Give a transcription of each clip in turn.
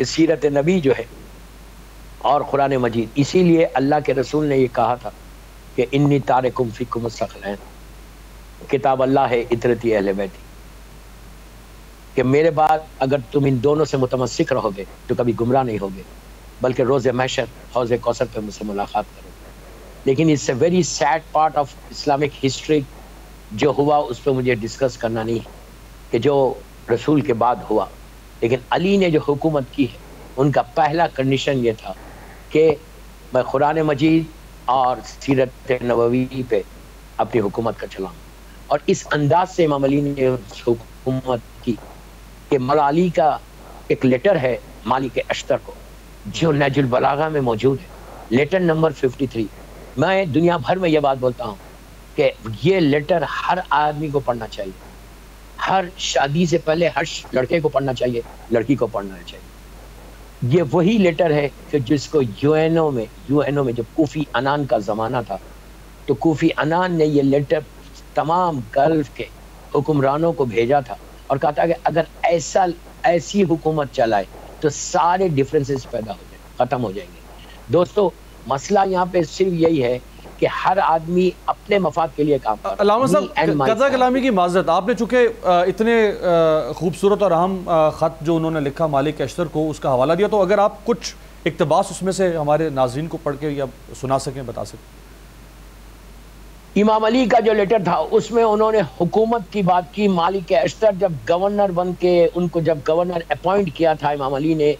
کہ سیرت نبی جو ہے اور قرآن مجید، اسی لیے اللہ کے رسول نے یہ کہا تھا کہ انی تارکم فیکم الثقلین، کتاب اللہ ہے اطرتی اہل بیتی، کہ میرے بعد اگر تم ان دونوں سے متمسک رہو گے تو کبھی گمراہ نہیں ہوگے، بلکہ روز محشر حوض کوثر پہ مجھ سے ملاقات کرو گے۔ لیکن it's a very sad part of Islamic history, جو ہوا اس پہ مجھے ڈسکس کرنا نہیں ہے کہ جو رسول کے بعد ہوا۔ لیکن علی نے جو حکومت کی ہے، ان کا پہلا کنڈیشن یہ تھا کہ میں قرآن مجید اور سیرت نبوی پہ اپنی حکومت کا چلاؤں، اور اس انداز سے امام علی نے حکومت کی کہ مولا علی کا ایک لیٹر ہے مالک اشتر کو، جو نہج البلاغہ میں موجود ہے، لیٹر نمبر 53۔ میں دنیا بھر میں یہ بات بولتا ہوں کہ یہ لیٹر ہر آدمی کو پڑھنا چاہیے، ہر شادی سے پہلے ہر لڑکے کو پڑھنا چاہیے، لڑکی کو پڑھنا چاہیے۔ یہ وہی لیٹر ہے کہ جس کو یو این او میں جب کوفی عنان کا زمانہ تھا تو کوفی عنان نے یہ لیٹر تمام گلف کے حکمرانوں کو بھیجا تھا اور کہا تھا کہ اگر ایسی حکومت چلائے تو سارے ڈفرینسز پیدا ہو جائیں، ختم ہو جائیں گے۔ دوستو، مسئلہ یہاں پہ صرف یہی ہے کہ ہر آدمی اپنے مفاد کے لیے کام کرتا ہے۔ علامہ صاحب، قضا کلامی کی معذرت، آپ نے چونکہ اتنے خوبصورت اور اہم خط جو انہوں نے لکھا مالک اشتر کو، اس کا حوالہ دیا، تو اگر آپ کچھ اقتباس اس میں سے ہمارے ناظرین کو پڑھ کے یا سنا سکیں، بتا سکیں۔ امام علی کا جو لیٹر تھا اس میں انہوں نے حکومت کی بات کی۔ مالک اشتر جب گورنر بن کے، ان کو جب گورنر اپوائنٹ کیا تھا امام علی نے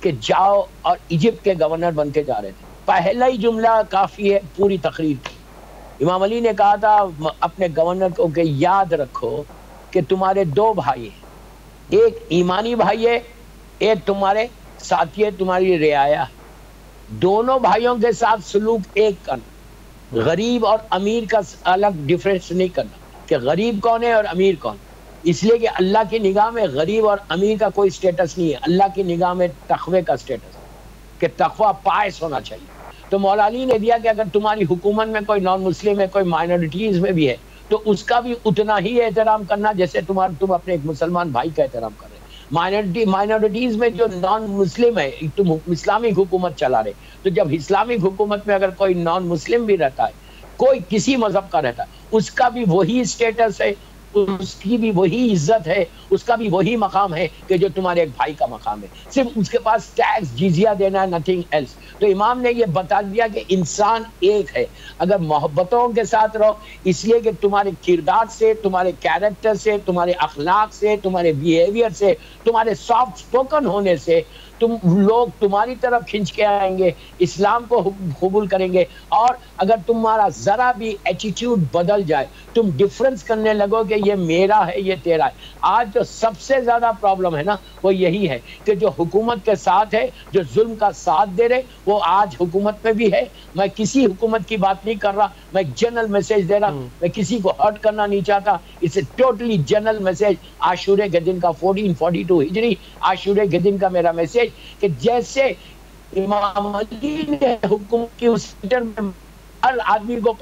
کہ جاؤ، اور ایجپٹ کے گورنر بن کے جا رہے تھے، پہلا ہی جملہ کافی ہے پوری تقریر کی۔ امام علی نے کہا تھا اپنے گورنر کو کہ یاد رکھو کہ تمہارے دو بھائی ہیں، ایک ایمانی بھائی ہے، ایک تمہارے ساتھی ہے، تمہاری رعایا ہے۔ دونوں بھائیوں کے ساتھ سلوک ایک کرنا، غریب اور امیر کا الگ ڈیفرنس نہیں کرنا کہ غریب کون ہے اور امیر کون، اس لیے کہ اللہ کی نگاہ میں غریب اور امیر کا کوئی سٹیٹس نہیں ہے، اللہ کی نگاہ میں تقوی کا سٹیٹس ہے کہ تقوی پائس ہونا چاہیے۔ تو مولا علی نے دیا کہ اگر تمہاری حکومت میں کوئی نان مسلم ہے، کوئی مائنورٹیز میں بھی ہے، تو اس کا بھی اتنا ہی احترام کرنا جیسے تم اپنے ایک مسلمان بھائی کا احترام کر رہے۔ مائنورٹیز میں جو نان مسلم ہے، تم اسلامک حکومت چلا رہے، تو جب اسلامک حکومت میں اگر کوئی نان مسلم بھی رہتا ہے، کوئی کسی مذہب کا رہتا ہے، اس کا بھی وہی سٹیٹس ہے، اس کی بھی وہی عزت ہے، اس کا بھی وہی مقام ہے کہ جو تمہارے ایک بھائی کا مقام ہے۔ صرف اس کے پاس ٹیکس جزیہ دینا ہے، نتھنگ ایلس۔ تو امام نے یہ بتا دیا کہ انسان ایک ہے، اگر محبتوں کے ساتھ رہو، اس لیے کہ تمہارے کردار سے، تمہارے کیریکٹر سے، تمہارے اخلاق سے، تمہارے بیہیویئر سے، تمہارے سافٹ سپوکن ہونے سے لوگ تمہاری طرف کھنچ کے آئیں گے، اسلام کو قبول کریں گے۔ اور اگر تمہارا ذرا بھی ایٹیٹیوڈ بدل جائے، تم ڈفرنس کرنے لگو کہ یہ میرا ہے، یہ تیرا ہے۔ آج جو سب سے زیادہ پرابلم ہے نا، وہ یہی ہے کہ جو حکومت کے ساتھ ہے، جو ظلم کا ساتھ دے رہے، وہ آج حکومت میں بھی ہے۔ میں کسی حکومت کی بات نہیں کر رہا، میں جنرل میسج دے رہا، میں کسی کو ہرٹ کرنا نہیں چاہتا۔ It's a totally general message. عاشورے کے دن کا 1442 ہجری، عاشورے کے دن کا میرا میسج کہ جیسے امام علی نے حکومت کی، اس لیٹر میں ہر آدمی کو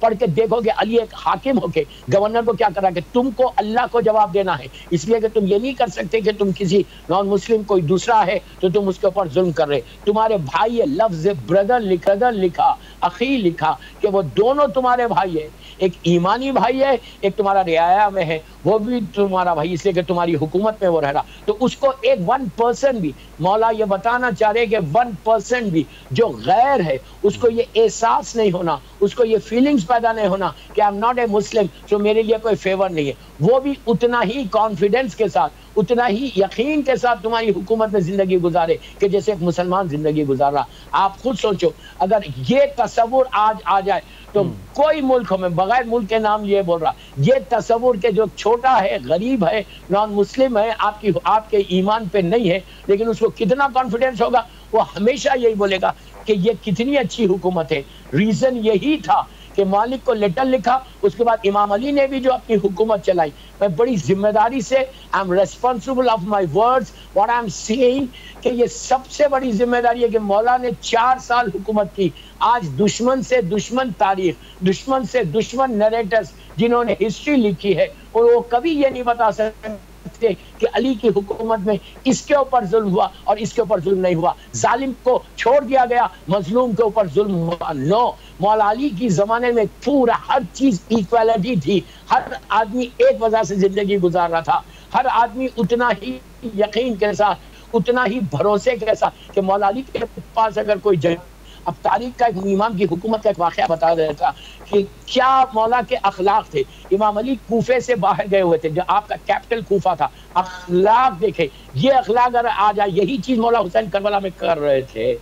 پڑھ کے دیکھو کہ علی ایک حاکم ہو کے گورنر کو کیا کرا کہ تم کو اللہ کو جواب دینا ہے، اس لیے کہ تم یہ نہیں کر سکتے کہ تم کسی نان مسلم کوئی دوسرا ہے تو تم اس کے اوپر ظلم کر رہے۔ تمہارے بھائی ہے، لفظ بردر لکھا، اخی لکھا کہ وہ دونوں تمہارے بھائی ہیں، ایک ایمانی بھائی ہے، ایک تمہارا رعایا میں ہے، وہ بھی تمہارا بھائی، اس لیے کہ تمہاری حکومت میں وہ رہ رہا۔ تو اس کو ایک 1% بھی، مولا یہ بتانا چاہ رہے کہ 1% بھی جو غیر ہے، اس کو یہ احساس نہیں ہونا، اس کو یہ فیلنگز پیدا نہیں ہونا کہ آئی ایم ناٹ اے مسلم، تو میرے لیے کوئی فیور نہیں ہے۔ وہ بھی اتنا ہی کانفیڈنس کے ساتھ، اتنا ہی یقین کے ساتھ تمہاری حکومت میں زندگی گزارے کہ جیسے ایک مسلمان زندگی گزار رہا۔ آپ خود سوچو، اگر یہ تصور آج آ جائے تو کوئی ملک میں، بغیر ملک کے نام لیے بول رہا، یہ تصور کہ جو چھوٹا ہے، غریب ہے، نان مسلم ہے، آپ کے ایمان پہ نہیں ہے، لیکن اس کو کتنا کانفیڈنس ہوگا، وہ ہمیشہ یہی بولے گا کہ یہ کتنی اچھی حکومت ہے۔ ریزن یہی تھا کہ مالک کو لیٹر لکھا، اس کے بعد امام علی نے بھی جو اپنی حکومت چلائی، میں بڑی ذمہ داری سے I am responsible of my words what I am saying, کہ یہ سب سے بڑی ذمہ داری ہے کہ مولا نے 4 سال حکومت کی۔ آج دشمن سے دشمن تاریخ، دشمن سے دشمن نیریٹرز جنہوں نے ہسٹری لکھی ہے، اور وہ کبھی یہ نہیں بتا سکتے سکتے کہ علی کی حکومت میں اس کے اوپر ظلم ہوا اور اس کے اوپر ظلم نہیں ہوا، ظالم کو چھوڑ دیا گیا، مظلوم کے اوپر ظلم ہوا. نو، مولا علی کی زمانے میں پورا ہر چیز ایکویلٹی تھی. ہر آدمی ایک وجہ سے زندگی گزار رہا تھا، ہر آدمی اتنا ہی یقین کے ساتھ، اتنا ہی بھروسے کے ساتھ کہ مولا علی کے پاس اگر کوئی جگہ. اب تاریخ کا ایک امام کی حکومت کا ایک واقعہ بتا دیتا کہ کیا مولا کے اخلاق تھے. امام علی کوفے سے باہر گئے ہوئے تھے، جو آپ کا کیپٹل کوفہ تھا. اخلاق دیکھیں، یہ اخلاق اگر آ جائے، یہی چیز مولا حسین کربلا میں کر رہے تھے.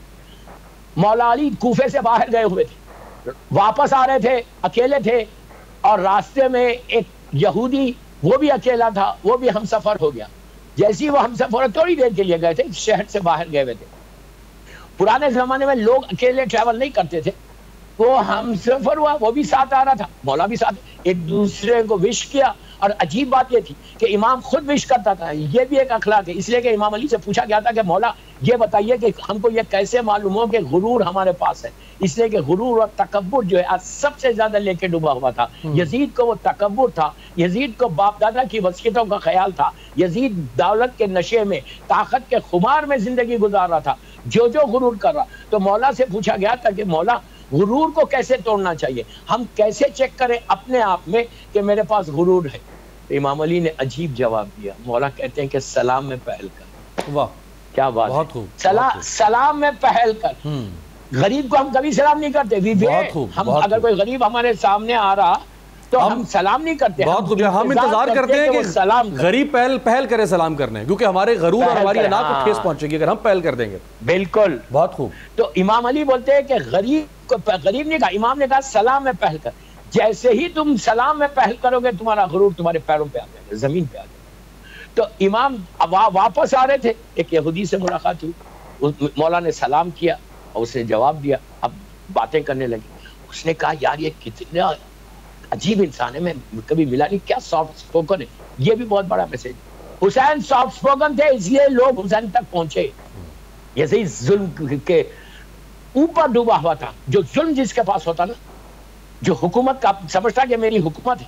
مولا علی کوفے سے باہر گئے ہوئے تھے، واپس آ رہے تھے، اکیلے تھے، اور راستے میں ایک یہودی، وہ بھی اکیلا تھا، وہ بھی ہم سفر ہو گیا. جیسی وہ ہم سفر تھوڑی دیر کے لیے گئے تھے، شہر سے باہر گئے ہوئے تھے. پرانے زمانے میں لوگ اکیلے ٹریول نہیں کرتے تھے، وہ ہم سفر ہوا، وہ بھی ساتھ آ رہا تھا، مولا بھی ساتھ. ایک دوسرے کو وش کیا، اور عجیب بات یہ تھی کہ امام خود وش کرتا تھا. یہ بھی ایک اخلاق ہے، اس لیے کہ امام علی سے پوچھا گیا تھا کہ مولا یہ بتائیے کہ ہم کو یہ کیسے معلوم ہو کہ غرور ہمارے پاس ہے. اس لیے کہ غرور اور تکبر جو ہے آج سب سے زیادہ لے کے ڈوبا ہوا تھا. یزید کو وہ تکبر تھا، یزید کو باپ دادا کی وصیتوں کا خیال تھا، یزید دولت کے نشے میں، طاقت کے خمار میں زندگی گزار رہا تھا، جو غرور کر رہا. تو مولا سے پوچھا گیا تھا کہ مولا غرور کو کیسے توڑنا چاہیے، ہم کیسے چیک کریں اپنے آپ میں کہ میرے پاس غرور ہے. تو امام علی نے عجیب جواب دیا. مولا کہتے ہیں کہ سلام میں پہل کر. واہ، کیا بات ہے، سلام میں پہل کر. غریب کو ہم کبھی سلام نہیں کرتے. ہم اگر کوئی غریب ہمارے سامنے آ رہا تو ہم سلام نہیں کرتے. بہت خوب، ہم انتظار کرتے ہیں کہ غریب پہل کرے سلام کرنے، کیونکہ ہمارے غرور اور ہماری انا کو ٹھیس پہنچے گی اگر ہم پہل کر دیں گے. بالکل، بہت خوب. تو امام علی بولتے ہیں کہ غریب نے کہا، امام نے کہا سلام میں پہل کر. جیسے ہی تم سلام میں پہل کرو گے، تمہارا غرور تمہارے پیروں پہ آ جائے گا، زمین پہ آ جائے گا. تو امام واپس آ رہے تھے، ایک یہودی سے ملاقات ہوئی. مولا نے سلام کیا اور اس نے جواب دیا. اب باتیں کرنے لگی. اس نے کہا یار یہ کتنا عجیب انسان ہے، میں کبھی ملا نہیں، کیا سافٹ سپوکن ہے. یہ بھی بہت بڑا میسج. حسین سافٹ سپوکن تھے، اس لیے لوگ حسین تک پہنچے. یہ ظلم کے اوپر ڈوبا ہوا تھا. جو ظلم جس کے پاس ہوتا نا، جو حکومت کا سمجھتا کہ میری حکومت ہے،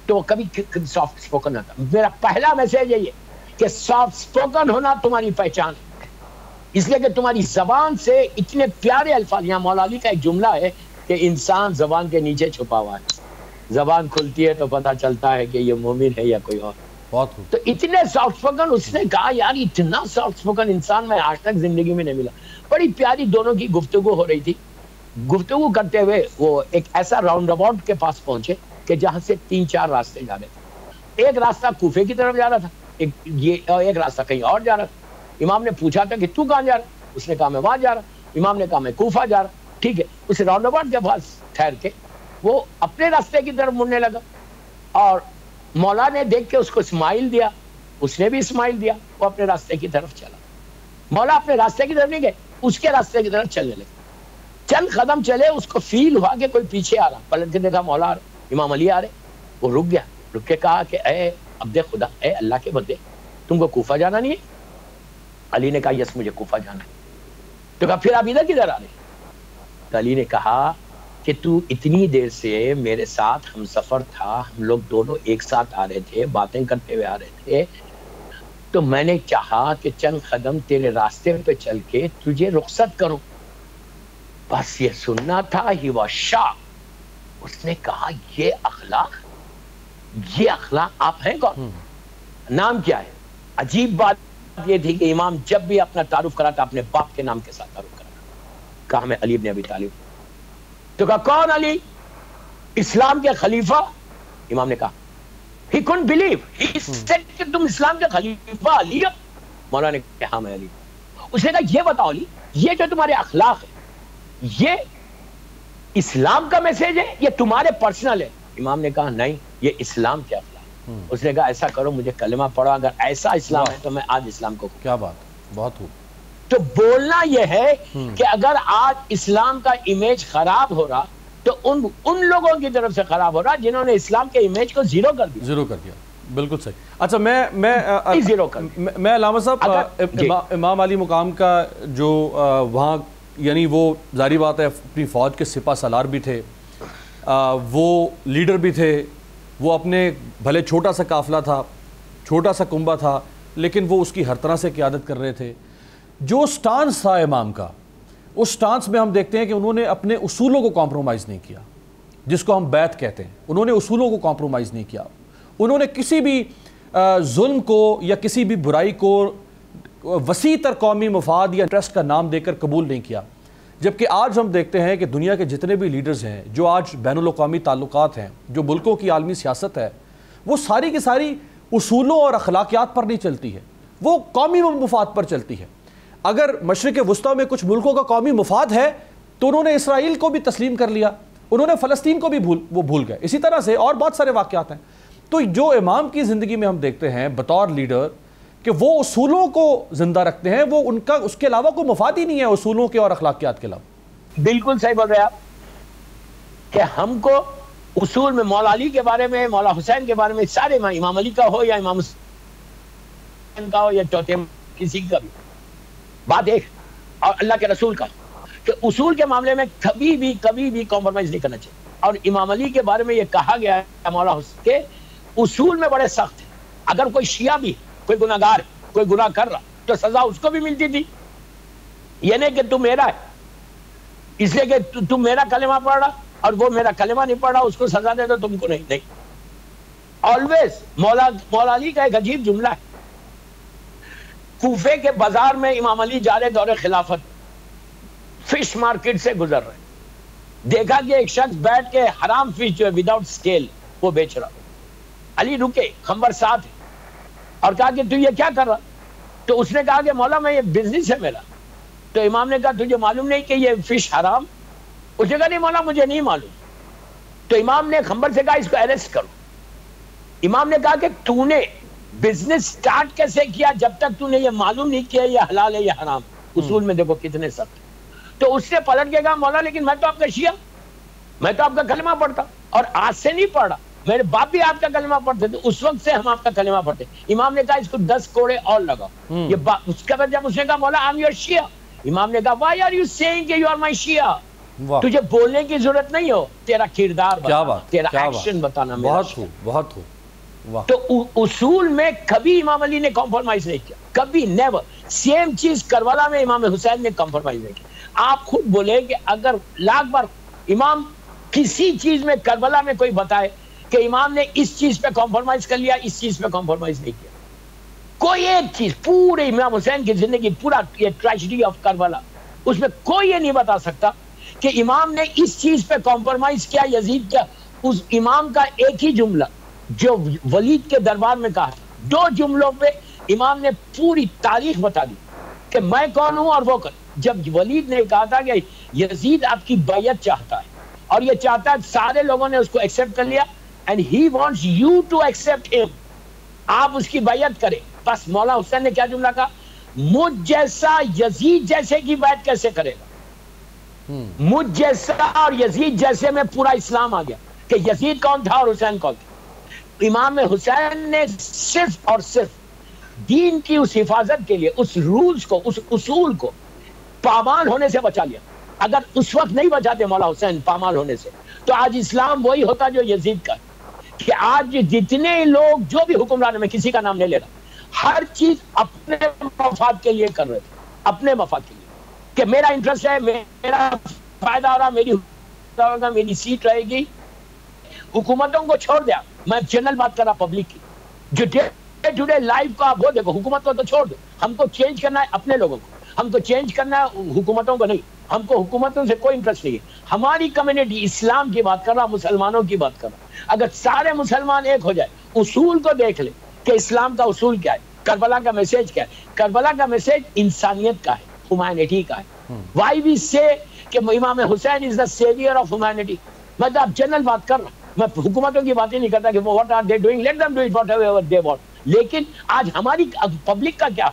تو وہ کبھی سافٹ سپوکن نہ تھا. میرا پہلا میسج یہی ہے کہ سافٹ سپوکن ہونا تمہاری پہچان ہے، اس لیے کہ تمہاری زبان سے اتنے پیارے الفاظ. یہاں مولا علی کا ایک جملہ ہے کہ انسان زبان کے نیچے چھپا ہوا ہے، زبان کھلتی ہے تو پتہ چلتا ہے کہ یہ مومن ہے یا کوئی اور. بہت تو اتنے سافٹ سپوکن. اس نے کہا یار اتنا سافٹ سپوکن انسان میں آج تک زندگی میں نہیں ملا. بڑی پیاری دونوں کی گفتگو ہو رہی تھی. گفتگو کرتے ہوئے وہ ایک ایسا راؤنڈ اباؤٹ کے پاس پہنچے کہ جہاں سے 3-4 راستے جا رہے تھے. ایک راستہ کوفے کی طرف جا رہا تھا، ایک راستہ کہیں اور جا رہا تھا. امام نے پوچھا تھا کہ تو کہاں جا رہا؟ اس نے کہا میں وہاں جا رہا. امام نے کہا میں کوفہ جا رہا. ٹھیک ہے. اس راؤنڈ اباؤٹ کے پاس ٹھہر کے وہ اپنے راستے کی طرف مڑنے لگا، اور مولا نے دیکھ کے اس کو اسمائل دیا، اس نے بھی اسمائل دیا. وہ اپنے راستے کی طرف چلا. مولا اپنے راستے کی طرف نہیں گئے، اس کے راستے کی طرف چلنے لگے. چند قدم چلے، اس کو فیل ہوا کہ کوئی پیچھے آ رہا. پلٹ کے دیکھا مولا آ رہے، امام علی آ رہے. وہ رک گیا. رک کے کہا کہ اے عبد خدا، اے اللہ کے بندے، تم کو کوفہ جانا نہیں ہے؟ علی نے کہا یس مجھے کوفہ جانا ہے. تو کہا پھر آپ ادھر کدھر آ رہے؟ تو علی نے کہا کہ تو اتنی دیر سے میرے ساتھ ہم سفر تھا، ہم لوگ دونوں ایک ساتھ آ رہے تھے، باتیں کرتے ہوئے آ رہے تھے، تو میں نے چاہا کہ چند قدم تیرے راستے پہ چل کے تجھے رخصت کروں. بس یہ سننا تھا. He was shock. اس نے کہا یہ اخلاق آپ ہیں کون؟ نام کیا ہے؟ عجیب بات یہ تھی کہ امام جب بھی اپنا تعارف کراتا اپنے باپ کے نام کے ساتھ تعارف کراتا. کہا میں علی بن ابی طالب. تو کہا کون علی؟ اسلام کے خلیفہ. امام نے کہا he couldn't believe. He said کہ تم اسلام کے خلیفہ علی ہو؟ مولا نے کہا ہاں میں علی. اس نے کہا یہ بتاؤ علی، یہ جو تمہارے اخلاق ہے یہ اسلام کا میسج ہے یہ تمہارے پرسنل ہے؟ امام نے کہا نہیں، یہ اسلام کے اخلاق. اس نے کہا ایسا کرو مجھے کلمہ پڑھو، اگر ایسا اسلام ہے تو میں آج اسلام کو. کیا بات، بہت خوب. تو بولنا یہ ہے کہ اگر آج اسلام کا امیج خراب ہو رہا تو ان لوگوں کی طرف سے خراب ہو رہا جنہوں نے اسلام کے امیج کو زیرو کر دیا. بالکل صحیح. اچھا میں علامہ صاحب، امام علی مقام کا جو وہاں یعنی وہ ظاہری بات ہے اپنی فوج کے سپہ سالار بھی تھے، وہ لیڈر بھی تھے، وہ اپنے بھلے چھوٹا سا قافلہ تھا، چھوٹا سا کنبہ تھا لیکن وہ اس کی ہر طرح سے قیادت کر رہے تھے. جو سٹانس تھا امام کا, اس سٹانس میں ہم دیکھتے ہیں کہ انہوں نے اپنے اصولوں کو کمپرومائز نہیں کیا, جس کو ہم بیعت کہتے ہیں. انہوں نے اصولوں کو کمپرومائز نہیں کیا. انہوں نے کسی بھی ظلم کو یا کسی بھی برائی کو وسیع تر قومی مفاد یا انٹرسٹ کا نام دے کر قبول نہیں کیا. جبکہ آج ہم دیکھتے ہیں کہ دنیا کے جتنے بھی لیڈرز ہیں جو آج بین الاقوامی تعلقات ہیں, جو ملکوں کی عالمی سیاست ہے, وہ ساری کی ساری اصولوں اور اخلاقیات پر نہیں چلتی ہے, وہ قومی مفاد پر چلتی ہے. اگر مشرق وسطیٰ میں کچھ ملکوں کا قومی مفاد ہے تو انہوں نے اسرائیل کو بھی تسلیم کر لیا, انہوں نے فلسطین کو بھی بھول گئے. اسی طرح سے اور بہت سارے واقعات ہیں. تو جو امام کی زندگی میں ہم دیکھتے ہیں بطور لیڈر کہ وہ اصولوں کو زندہ رکھتے ہیں, وہ ان کا اس کے علاوہ کوئی مفاد ہی نہیں ہے اصولوں کے اور اخلاقیات کے علاوہ. بالکل صحیح بول رہے آپ کہ ہم کو اصول میں مولا علی کے بارے میں, مولا حسین کے بارے میں, سارے امام علی کا ہو یا امام حسین کا ہو یا چوتھے کسی کا بھی بات ایک, اور اللہ کے رسول کا, کہ اصول کے معاملے میں کبھی بھی کمپرومائز نہیں کرنا چاہیے. اور امام علی کے بارے میں یہ کہا گیا ہے مولا حسین کے اصول میں بڑے سخت ہیں. اگر کوئی شیعہ بھی کوئی گناہگار کوئی گناہ کر رہا تو سزا اس کو بھی ملتی تھی. یہ نہیں کہ تم میرا ہے اس لیے کہ تم میرا کلمہ پڑھ رہا اور وہ میرا کلمہ نہیں پڑھ رہا اس کو سزا دے دو, تم کو نہیں. آلویز مولا علی کا ایک عجیب جملہ ہے. کوفے کے بازار میں امام علی جا رہے دور خلافت, فش مارکیٹ سے گزر رہے, دیکھا کہ ایک شخص بیٹھ کے حرام فش جو ہے وداؤٹ سکیل وہ بیچ رہا. علی رکے, خنبر ساتھ ہے, اور کہا کہ تو یہ کیا کر رہا؟ تو اس نے کہا کہ مولا میں یہ بزنس ہے میرا. تو امام نے کہا تجھے معلوم نہیں کہ یہ فش حرام؟ اس نے کہا نہیں مولا مجھے نہیں معلوم. تو امام نے خنبر سے کہا اس کو اریسٹ کرو. امام نے کہا کہ تو نے بزنس سٹارٹ کیسے کیا جب تک تو نے یہ معلوم نہیں کیا یہ حلال ہے یہ حرام؟ اصول میں دیکھو کتنے سخت. تو اس نے پلٹ کے کہا مولا لیکن میں تو آپ کا شیعہ, میں تو آپ کا کلمہ پڑھتا, اور آج سے نہیں پڑھا, میرے باپ بھی آپ کا کلمہ پڑھتے تھے, اس وقت سے ہم آپ کا کلمہ پڑھتے. امام نے کہا اس کو 10 کوڑے اور لگاؤ. یہ اس کے بعد جب اس نے کہا مولا I'm your شیعہ, امام نے کہا why are you saying کہ you are my شیعہ؟ تجھے بولنے کی ضرورت نہیں ہو, تیرا کردار بتانا, تیرا ایکشن بتانا. بہت ہو. تو اصول میں کبھی امام علی نے کمپرومائز نہیں کیا, کبھی, نیور. سیم چیز کربلا میں امام حسین نے کمپرومائز نہیں کیا. آپ خود بولے کہ اگر لاکھ بار امام کسی چیز میں کربلا میں کوئی بتائے کہ امام نے اس چیز پہ کمپرومائز کر لیا, اس چیز پہ کمپرومائز نہیں کیا, کوئی ایک چیز پورے امام حسین کی زندگی, پورا یہ ٹریجڈی آف کربلا, اس میں کوئی یہ نہیں بتا سکتا کہ امام نے اس چیز پہ کمپرومائز کیا, یزید کیا. اس امام کا ایک ہی جملہ جو ولید کے دربار میں کہا, 2 جملوں پہ امام نے پوری تاریخ بتا دی کہ میں کون ہوں اور وہ کون. جب ولید نے کہا تھا کہ یزید آپ کی بیعت چاہتا ہے اور یہ چاہتا ہے, سارے لوگوں نے اس کو ایکسپٹ کر لیا, and he wants you to accept him, آپ اس کی بیعت کریں. بس مولا حسین نے کیا جملہ کہا, مجھ جیسا یزید جیسے کی بیعت کیسے کرے گا؟ مجھ جیسا اور یزید جیسے میں پورا اسلام آ گیا. کہ یزید کون تھا اور حسین کون تھا. امام حسین نے صرف اور صرف دین کی اس حفاظت کے لیے اس رولز کو, اس اصول کو پامال ہونے سے بچا لیا. اگر اس وقت نہیں بچاتے مولا حسین پامال ہونے سے, تو آج اسلام وہی ہوتا جو یزید کا. کہ آج جتنے لوگ جو بھی حکمران, میں کسی کا نام نہیں لے رہا, ہر چیز اپنے مفاد کے لیے کر رہے تھے, اپنے مفاد کے لیے, کہ میرا انٹرسٹ ہے, میرا فائدہ ہو رہا, میری سیٹ رہے گی. حکومتوں کو چھوڑ دیا, میں جنرل بات کر رہا پبلک کی, جو ڈے ٹو ڈے لائف کو آپ وہ دیکھو, حکومت کو تو چھوڑ دو, ہم کو چینج کرنا ہے اپنے لوگوں کو, ہم کو چینج کرنا ہے حکومتوں کو نہیں. ہم کو حکومتوں سے کوئی انٹرسٹ نہیں ہے. ہماری کمیونٹی, اسلام کی بات کر رہا, مسلمانوں کی بات کر رہا. اگر سارے مسلمان ایک ہو جائے, اصول کو دیکھ لے کہ اسلام کا اصول کیا ہے, کربلا کا میسج کیا ہے. کربلا کا میسج انسانیت کا ہے, ہیومینٹی کا ہے. وائی وی سے کہ امام حسین از دا سیویئر آف ہیومینٹی. میں تو آپ جنرل بات کر رہا, میں حکومتوں کی باتیں نہیں کرتا کہ what are they doing, let them do it whatever they want. لیکن آج ہماری پبلک کا کیا,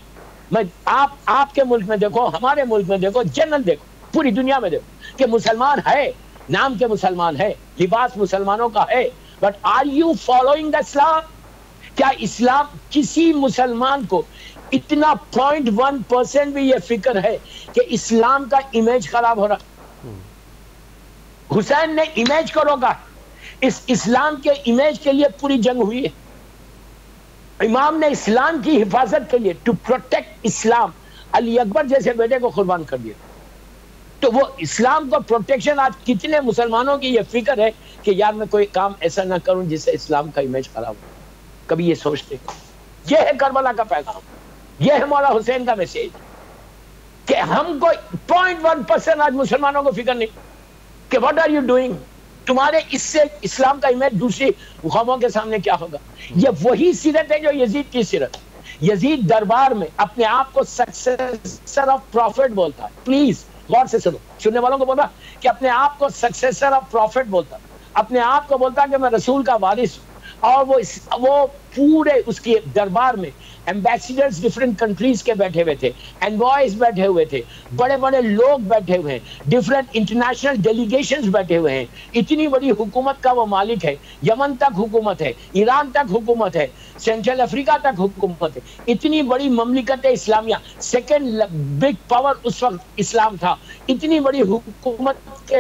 میں آپ کے ملک میں دیکھو, ہمارے ملک میں دیکھو, جنرل دیکھو, پوری دنیا میں دیکھو کہ مسلمان ہے, نام کے مسلمان ہے, لباس مسلمانوں کا ہے, but are you following the Islam? کیا اسلام کسی مسلمان کو اتنا 0.1% بھی یہ فکر ہے کہ اسلام کا امیج خراب ہو رہا؟ حسین نے امیج کو روکا, اس اسلام کے امیج کے لیے پوری جنگ ہوئی ہے. امام نے اسلام کی حفاظت کے لیے ٹو پروٹیکٹ اسلام علی اکبر جیسے بیٹے کو قربان کر دیا. تو وہ اسلام کو پروٹیکشن، آج کتنے مسلمانوں کی یہ فکر ہے کہ یار میں کوئی کام ایسا نہ کروں جس سے اسلام کا امیج خراب ہو. کبھی یہ سوچتے؟ یہ ہے کربلا کا پیغام، یہ ہے مولا حسین کا میسیج کہ ہم کو 0.1% آج مسلمانوں کو فکر نہیں کہ واٹ آر یو ڈوئنگ، تمہارے اس سے اسلام کا امیج دوسری قوموں کے سامنے کیا ہوگا. یہ وہی سیرت ہے جو یزید کی سیرت. یزید دربار میں اپنے آپ کو سکسیسر آف پروفٹ بولتا ہے. پلیز غور سے سنو، سننے والوں کو بولتا کہ اپنے آپ کو سکسیسر آف پروفٹ بولتا، اپنے آپ کو بولتا کہ میں رسول کا وارث ہوں. اور وہ پورے اس کے دربار میں ایمبیسیڈرز ڈفرینٹ کنٹریز کے بیٹھے ہوئے تھے، انوائز بیٹھے ہوئے تھے، بڑے بڑے لوگ بیٹھے ہوئے ہیں، ڈفرینٹ انٹرنیشنل ڈیلیگیشنز بیٹھے ہوئے ہیں. اتنی بڑی حکومت کا وہ مالک ہے. یمن تک حکومت ہے، ایران تک حکومت ہے، سینٹرل افریقہ تک حکومت ہے. اتنی بڑی مملکت اسلامیہ، سیکنڈ بگ پاور اس وقت اسلام تھا. اتنی بڑی حکومت کے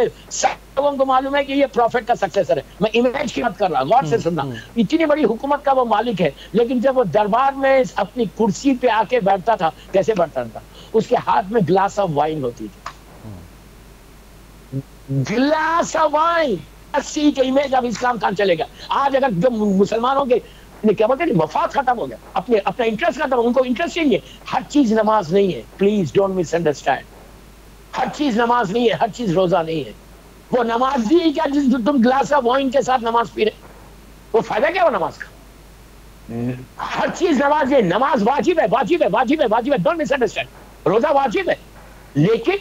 لوگوں کو معلوم ہے کہ یہ پروفٹ کا سکسیسر ہے. میں امیج کی بات کر رہا، غور سے سننا. اتنی بڑی حکومت کا وہ مالک ہے، لیکن جب وہ دربار میں اپنی کرسی پہ آ کے بیٹھتا تھا، کیسے بیٹھتا تھا؟ اس کے ہاتھ میں گلاس آف وائن ہوتی تھی. گلاس آف وائن. اسی کے امیج آف اسلام کہاں چلے گا؟ آج اگر جو مسلمانوں کے کیا بولتے ہیں مفاد ختم ہو گیا، اپنا انٹرسٹ ختم، ان کو انٹرسٹ نہیں ہے. ہر چیز نماز نہیں ہے، پلیز ڈونٹ مس انڈرسٹینڈ. ہر چیز نماز نہیں ہے، ہر چیز روزہ نہیں ہے. وہ نماز بھی کیا جس تم گلاس آف وائن کے ساتھ نماز پی رہے، وہ فائدہ کیا وہ نماز کا؟ ہر چیز نماز ہے. نماز واجب ہے، واجب ہے، واجب ہے، واجب ہے. Don't miss understand. روزہ واجب ہے، لیکن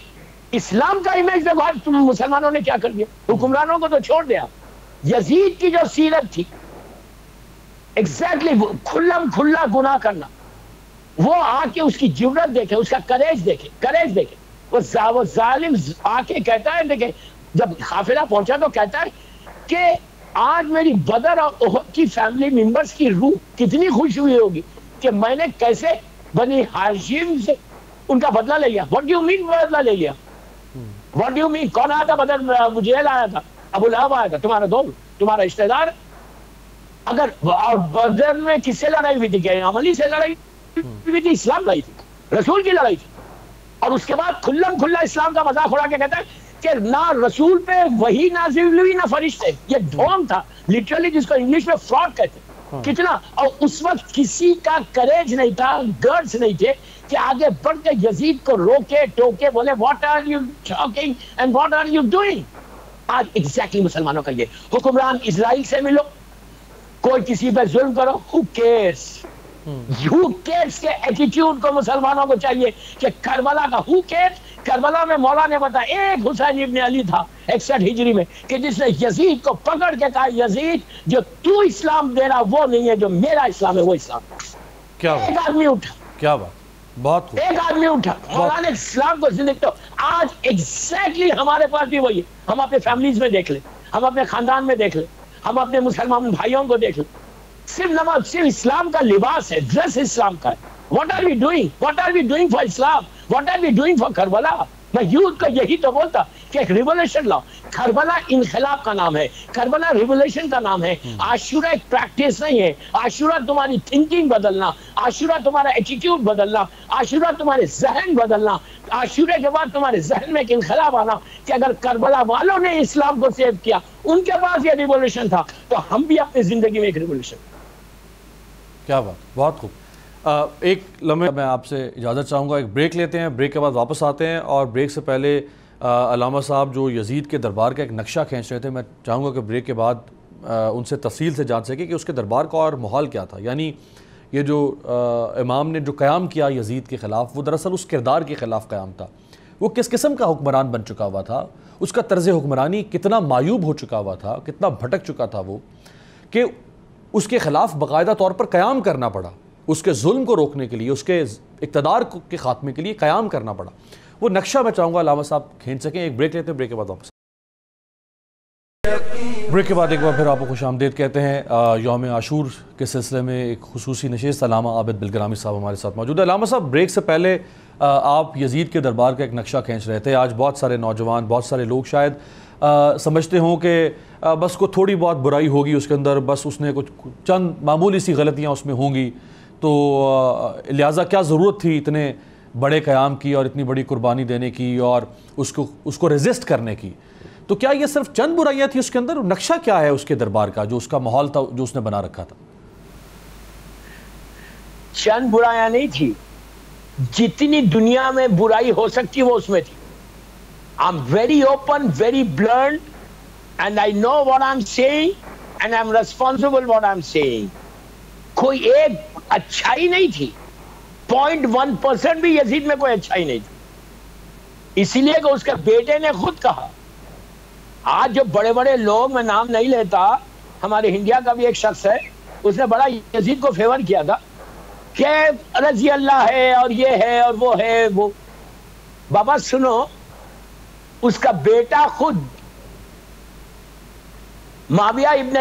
اسلام کا امیج دیکھو آج تم مسلمانوں نے کیا کر دیا. حکمرانوں کو تو چھوڑ دیا. یزید کی جو سیرت تھی ایگزیکٹلی کھلم کھلا گناہ کرنا، وہ آ کے اس کی جرأت دیکھے، اس کا کریج دیکھے، کریج دیکھے. وہ ظالم آ کے کہتا ہے، دیکھیں جب قافلہ پہنچا تو کہتا ہے کہ آج میری بدر اور احد کی فیملی ممبرز کی روح کتنی خوش ہوئی ہوگی کہ میں نے کیسے بنی ہاشم سے ان کا بدلہ لے لیا. واٹ ڈو یو مین بدلہ لے لیا؟ What do you mean? کون آیا تھا بدر؟ مجھیل آیا تھا، ابو لہب آیا تھا، تمہارا دوست، تمہارا رشتہ دار. اگر بدر میں کس سے لڑائی ہوئی تھی؟ کہ عملی سے لڑائی ہوئی تھی؟ اسلام لڑائی تھی، رسول کی لڑائی تھی. اور اس کے بعد کھلم کھلا اسلام کا مذاق اڑا کے کہتا ہے کہ نہ رسول پہ وہی نازل ہوئی نہ فرشتے. یہ ڈھونگ تھا لٹرلی، جس کو انگلش میں فراڈ کہتے ہیں. کتنا! اور اس وقت کسی کا کریج نہیں تھا، گرڈز نہیں تھے کہ آگے بڑھ کے یزید کو روکے ٹوکے، بولے what are you talking and what are you doing. آج ایگزیکٹلی مسلمانوں کا یہ حکمران. اسرائیل سے ملو، کوئی کسی پہ ظلم کرو، who cares کے ایٹیٹیوڈ کو مسلمانوں کو چاہیے کہ کربلا کا who cares. کربلا میں مولا نے بتایا ایک حسین ابن علی تھا 61 ہجری میں کہ جس نے یزید کو پکڑ کے کہا یزید جو تو اسلام دے رہا وہ نہیں ہے، جو میرا اسلام ہے وہ اسلام. کیا ایک آدمی اٹھا، کیا بات، بہت خوب. ایک آدمی اٹھا، مولا نے اسلام کو زندگی. تو آج ایگزیکٹلی ہمارے پاس بھی وہی ہے. ہم اپنے فیملیز میں دیکھ لیں، ہم اپنے خاندان میں دیکھ لیں، ہم اپنے مسلمان بھائیوں کو دیکھ لیں. صرف نماز، صرف اسلام کا لباس ہے، ڈریس اسلام کا ہے. What are we doing? What are we doing for Islam? What are we doing for Karbala? میں یوتھ کو یہی تو بولتا کہ ایک ریولیشن لاؤ. کربلا انقلاب کا نام ہے، کربلا ریولیشن کا نام ہے. عاشورہ ایک پریکٹس نہیں ہے. عاشورہ تمہاری تھنکنگ بدلنا، عاشورہ تمہارا ایٹیٹیوڈ بدلنا، عاشورہ تمہارے ذہن بدلنا. عاشورہ کے بعد تمہارے ذہن میں ایک انقلاب آنا کہ اگر کربلا والوں نے اسلام کو سیو کیا، ان کے پاس یہ ریولیشن تھا، تو ہم بھی اپنی زندگی میں ایک ریولیشن. کیا بات، بہت خوب. ایک لمحے میں آپ سے اجازت چاہوں گا، ایک بریک لیتے ہیں، بریک کے بعد واپس آتے ہیں. اور بریک سے پہلے علامہ صاحب جو یزید کے دربار کا ایک نقشہ کھینچ رہے تھے، میں چاہوں گا کہ بریک کے بعد ان سے تفصیل سے جان سکے کہ اس کے دربار کا اور ماحول کیا تھا. یعنی یہ جو امام نے جو قیام کیا یزید کے خلاف، وہ دراصل اس کردار کے خلاف قیام تھا. وہ کس قسم کا حکمران بن چکا ہوا تھا، اس کا طرز حکمرانی کتنا معیوب ہو چکا ہوا تھا، کتنا بھٹک چکا تھا وہ، کہ اس کے خلاف باقاعدہ طور پر قیام کرنا پڑا. اس کے ظلم کو روکنے کے لیے، اس کے اقتدار کے خاتمے کے لیے قیام کرنا پڑا. وہ نقشہ میں چاہوں گا علامہ صاحب کھینچ سکیں. ایک بریک لیتے ہیں، بریک کے بعد واپس. بریک کے بعد ایک بار پھر آپ کو خوش آمدید کہتے ہیں. یوم عاشور کے سلسلے میں ایک خصوصی نشست علامہ عابد بلگرامی صاحب ہمارے ساتھ موجود ہے. علامہ صاحب، بریک سے پہلے آپ یزید کے دربار کا ایک نقشہ کھینچ رہے تھے. آج بہت سارے نوجوان، بہت سارے لوگ شاید سمجھتے ہوں کہ بس کو تھوڑی بہت برائی ہوگی اس کے اندر، بس اس نے کچھ چند معمولی سی غلطیاں اس میں ہوں گی، تو لہٰذا کیا ضرورت تھی اتنے بڑے قیام کی اور اتنی بڑی قربانی دینے کی اور اس کو ریزسٹ کرنے کی. تو کیا یہ صرف چند برائیاں تھیں اس کے اندر؟ نقشہ کیا ہے اس کے دربار کا، جو اس کا ماحول تھا جو اس نے بنا رکھا تھا؟ چند برائیاں نہیں تھی، جتنی دنیا میں برائی ہو سکتی وہ اس میں تھی. I'm very open, very blunt, and I know what I'm saying, and I'm responsible what I'm saying. کوئی ایک اچھائی نہیں تھی، 0.1% بھی یزید میں کوئی اچھائی نہیں تھی. اسی لیے کہ اس کے بیٹے نے خود کہا. آج جو بڑے بڑے لوگ، میں نام نہیں لیتا، ہمارے انڈیا کا بھی ایک شخص ہے، اس نے بڑا یزید کو فیور کیا تھا کہ رضی اللہ ہے اور یہ ہے اور وہ ہے وہ. بابا سنو، اس کا بیٹا خود معاویہ ابن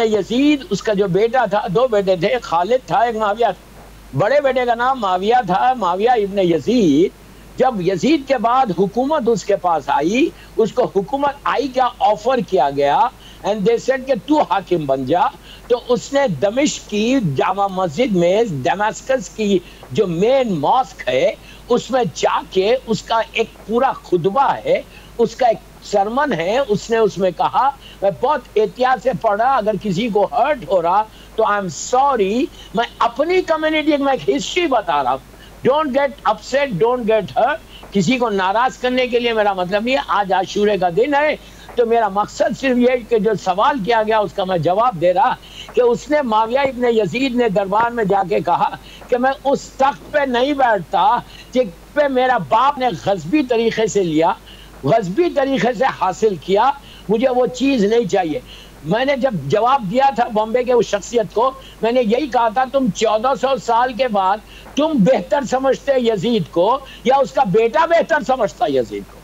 یزید اس کا جو بیٹا تھا، دو بیٹے تھے، ایک خالد تھا ایک معاویہ تھا. بڑے بیٹے کا نام معاویہ تھا، معاویہ ابن یزید. جب یزید کے بعد حکومت اس کے پاس آئی، اس کو حکومت آئی کیا آفر کیا گیا، اینڈ دے سیڈ کہ تو حاکم بن جا. تو اس نے دمشق کی جامع مسجد میں، دمشق کی جو مین ماسک ہے اس میں جا کے اس کا ایک پورا خطبہ ہے، اس کا ایک سرمن ہے. اس نے اس میں کہا، میں بہت احتیاط سے پڑھا، اگر کسی کو ہرٹ ہو رہا تو آئی ایم سوری. میں اپنی کمیونٹی میں ایک ہسٹری بتا رہا ہوں. Don't get upset, don't get hurt. کسی کو ناراض کرنے کے لیے میرا مطلب نہیں ہے. آج عاشورے کا دن ہے تو میرا مقصد صرف یہ کہ جو سوال کیا گیا اس کا میں جواب دے رہا کہ اس نے معاویہ ابن یزید نے دربار میں جا کے کہا کہ میں اس تخت پہ نہیں بیٹھتا جس پہ میرا باپ نے غصبی طریقے سے لیا، غصبی طریقے سے حاصل کیا. مجھے وہ چیز نہیں چاہیے. میں نے جب جواب دیا تھا بامبے کے اس شخصیت کو، میں نے یہی کہا تھا تم 1400 سال کے بعد تم بہتر سمجھتے یزید کو یا اس کا بیٹا بہتر سمجھتا یزید کو؟